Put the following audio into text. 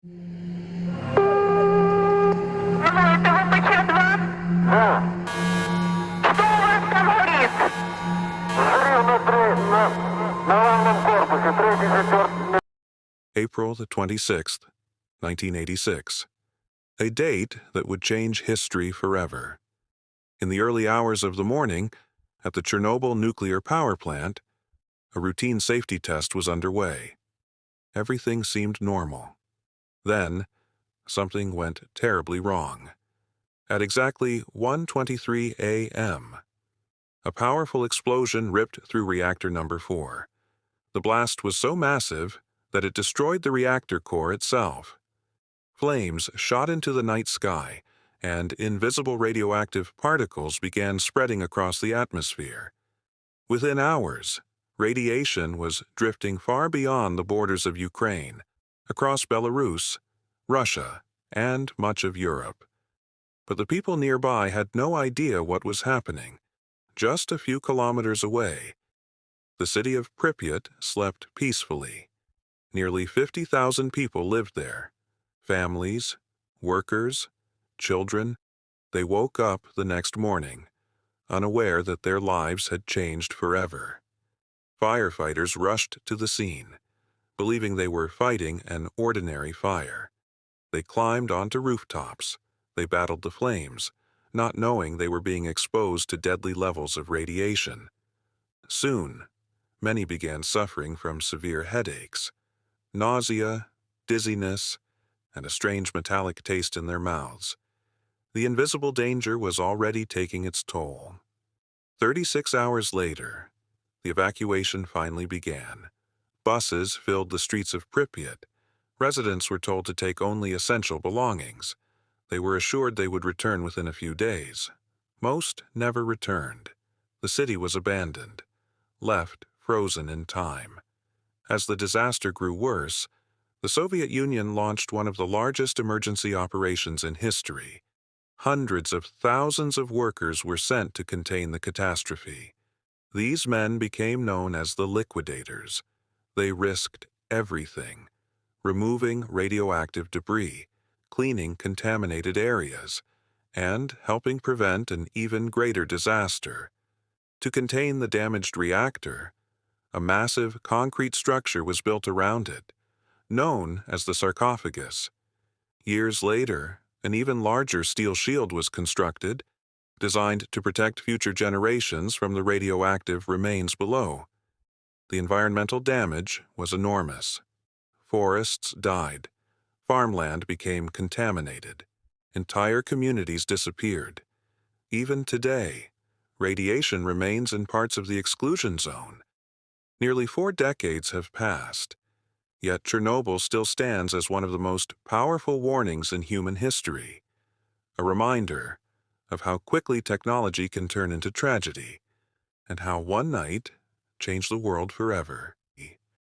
Ну, это ВПЧ-2? Да. Что у вас там горит? Взрыв на главном корпусе, третий, четвертый. April the 26th, 1986. A date that would change history forever. In the early hours of the morning, at the Chernobyl Nuclear Power Plant, a routine safety test was underway. Everything seemed normal. Then, something went terribly wrong. At exactly 1:23 a.m., a powerful explosion ripped through reactor number 4. The blast was so massive that it destroyed the reactor core itself. Flames shot into the night sky, and invisible radioactive particles began spreading across the atmosphere. Within hours, radiation was drifting far beyond the borders of Ukraine, across Belarus, Russia, and much of Europe. But the people nearby had no idea what was happening. Just a few kilometers away, the city of Pripyat slept peacefully. Nearly 50,000 people lived there. Families, workers, children. They woke up the next morning, unaware that their lives had changed forever. Firefighters rushed to the scene, believing they were fighting an ordinary fire. They climbed onto rooftops. They battled the flames, not knowing they were being exposed to deadly levels of radiation. Soon, many began suffering from severe headaches, nausea, dizziness, and a strange metallic taste in their mouths. The invisible danger was already taking its toll. 36 hours later, the evacuation finally began. Buses filled the streets of Pripyat. Residents were told to take only essential belongings. They were assured they would return within a few days. Most never returned. The city was abandoned, left frozen in time. As the disaster grew worse, the Soviet Union launched one of the largest emergency operations in history. Hundreds of thousands of workers were sent to contain the catastrophe. These men became known as the liquidators. They risked everything, removing radioactive debris, cleaning contaminated areas, and helping prevent an even greater disaster. To contain the damaged reactor, a massive concrete structure was built around it, known as the sarcophagus. Years later, an even larger steel shield was constructed, designed to protect future generations from the radioactive remains below. The environmental damage was enormous. Forests died. Farmland became contaminated. Entire communities disappeared. Even today, radiation remains in parts of the exclusion zone. Nearly 4 decades have passed, yet Chernobyl still stands as one of the most powerful warnings in human history, a reminder of how quickly technology can turn into tragedy, and how one night changed the world forever.